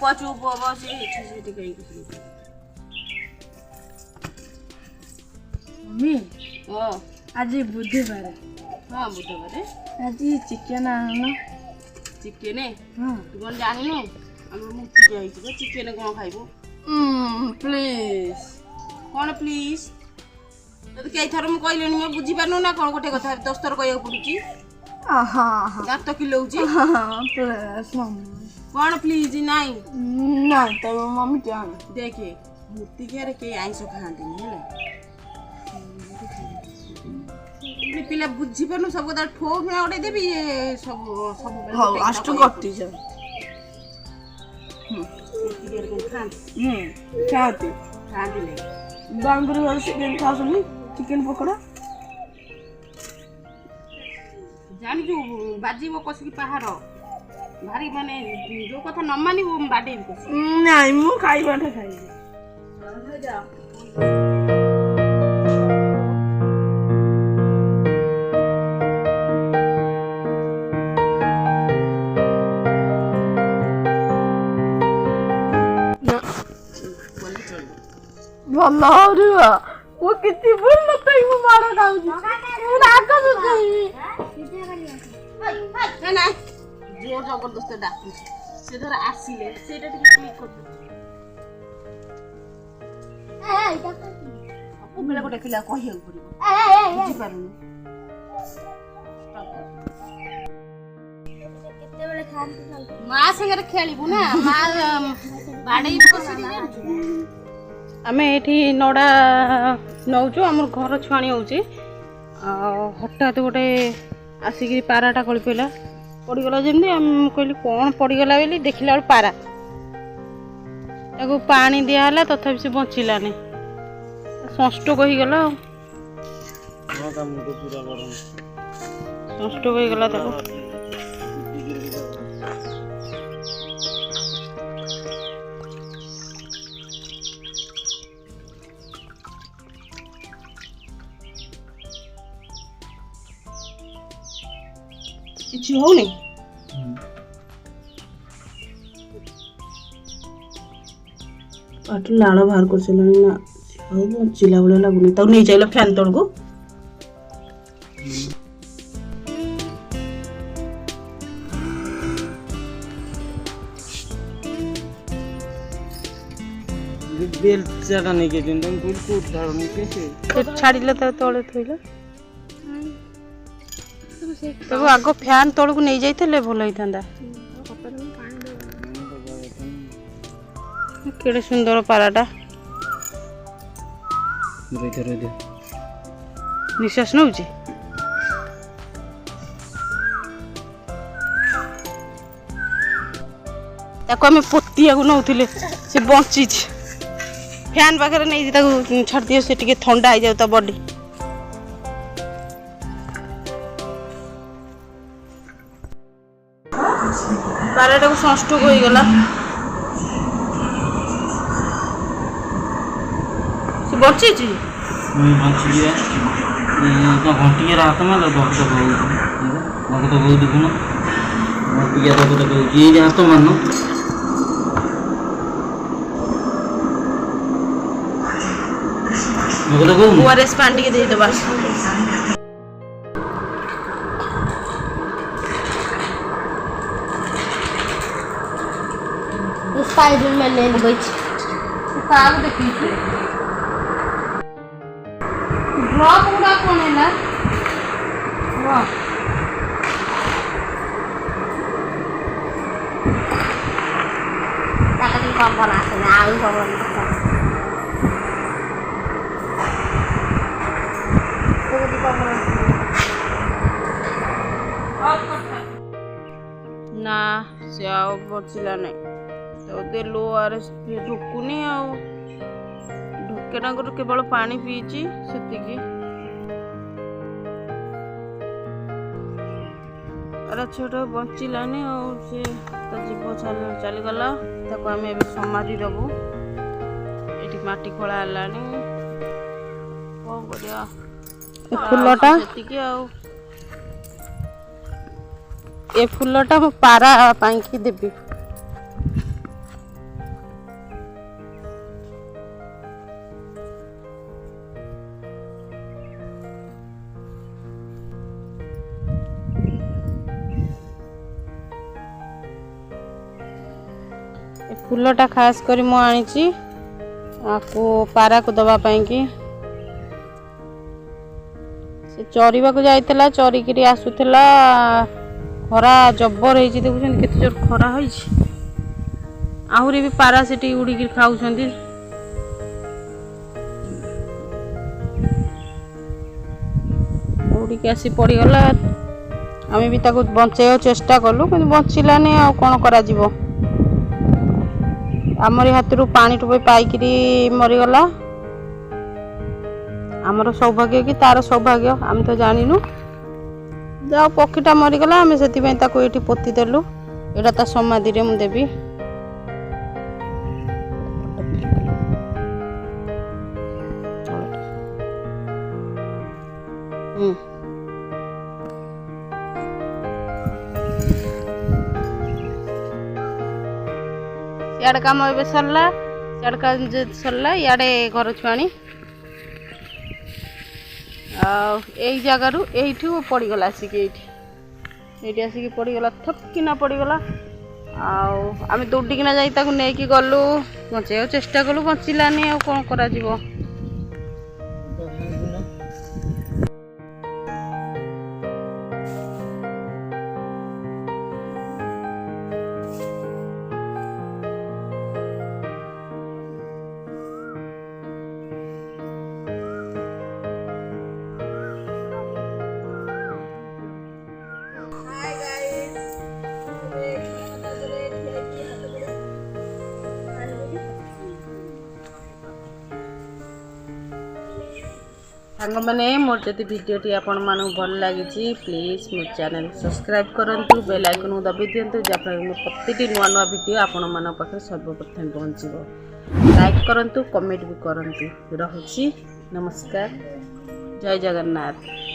को चुप हो से एठी कहीं मम्मी ओ आज बुधवार हां बुधवार आज चिकन आनो चिकन हां तू कोन जानिनु हम मुक्ति जाई छी चिकन कोन खाइबो प्लीज कोन प्लीज तो कई थर मु कहलेनी मैं बुझी पानु ना कोन गोटे कथा 10 थर कहया पड़ुची हां दांत किलो होची हां प्लीज मम्मी कोन प्लीज नहीं ना तो मम्मी जान देखे मुक्ति के के आइसो खांती नहीं है पिला बुझी पानु सब कथा ठोक में ओडे देबी सब सब हां अष्ट गट्टी जा खाती खाती ले बांगुर वाला चिकन खासुनी चिकन पकोड़ा जानी जो बाजी वो कसी पहाड़ भारी माने जो कथा न मानी वो बाडे कसी नहीं मु खाई बाटे खाई जा भला रे वो कितनी भूल मत ही मारो डाउ जी ना कर दे ना ना जोर जबरदस्त डाकू से धर आसीले सेटा टिके क्लिक कर ए इटा आपको बेला को देखिला कहियो पड़िबो बुझी पारुनी केते बेले खान मां संगे खेलिबु ना मां बाडे बसी आमे एठी नडा नौचु हमर घर छाणी होउची हठात गोटे आसिक पाराटा कळी पइला पड़गला जमी हम कहली कौन पड़गला बोली देखला पारा ताको पानी दियाला तथापि से बचिलानी संस्ट्रोक हो गला संस्ट्रोक हो गला ताको किसी हो नहीं पाट लाड़ बाहर कर चलानी ना हो बंचिला भले लगुनी तो नहीं चाहिए फैन तोड़ को बेल जगह नहीं के दिन तुम बिल्कुल धारणी कैसे छाड़ी लेता तोड़े थोइला तो आगो फैन तोड़ को नहीं जाइते भल होता केड़े सुंदर पाराटा निश्वास नौ आम पोतिया को नौले से बची फैन पाखे नहीं छाड़ दियो से टिके ठंडा हो जाता बॉडी पाराटा को संस्ट्रोक हो गला से बची छी बची है तो घंटी रात में भक्त बहुत देखुन घंटी तो ये हाथ मानो ओआरएस पानी के दे दो बस स्पाइडर में ले गई काग देखी ड्रॉप उड़ा कौन है ना वाह ताकि कम बना से ना आलू कम बना ना से आओ बचिला नहीं तो देलु आर ढुकुनी आउ ढुकेना केवल पानी पीची से अरे छोटा बचिलानी से जीव चलीगला आम ए समाधि देबू ये माटी खोला कौन कर फुलटा ए फुलटा मो पारा पाई देवी फूलटा खास करी मु आनी आपको पारा को दबा कि से चरिबा को जाइतला चरिकी आसुला खरा जबर होती देखुं केते जोर खरा होइछि आहुरी भी पारा सेठी उड़िकी खाऊछंती उड़िकी आसी पड़गला आम भी ताको बचाई चेष्टा कलु कि बचिलानी आ कौन करा जीवो आमरी हाथ पानी टोपे पाइकी मरीगला आमर सौभाग्य कि तार सौभाग्य आम तो जानिनु जा पक्षीटा मरीगला आम से ये पोती देलु एटा ता समाधि रे मु देवी सियाड़ काम ए सरला सियाड़ काम सरला इे घर छुआणी यही जगार यू पड़गला आसिक ये आसिक पड़गला थपकिना पड़गला आम दौड़िकिना जा नहीं गलु बचाई चेष्टा कलु बचिलानी आ कौन करा जीवो सांग मैंने मोर जदि भिडटी आपण मानू भल लगी प्लीज मो चैनल सब्सक्राइब करूँ बेल आइकन दबी दिंतु जहाँफल प्रति नुआ नुआ भिड आपण मान पाखे सर्वप्रथम पहुँचब लाइक करूँ कमेंट भी करूँ रहुची नमस्कार जय जगन्नाथ।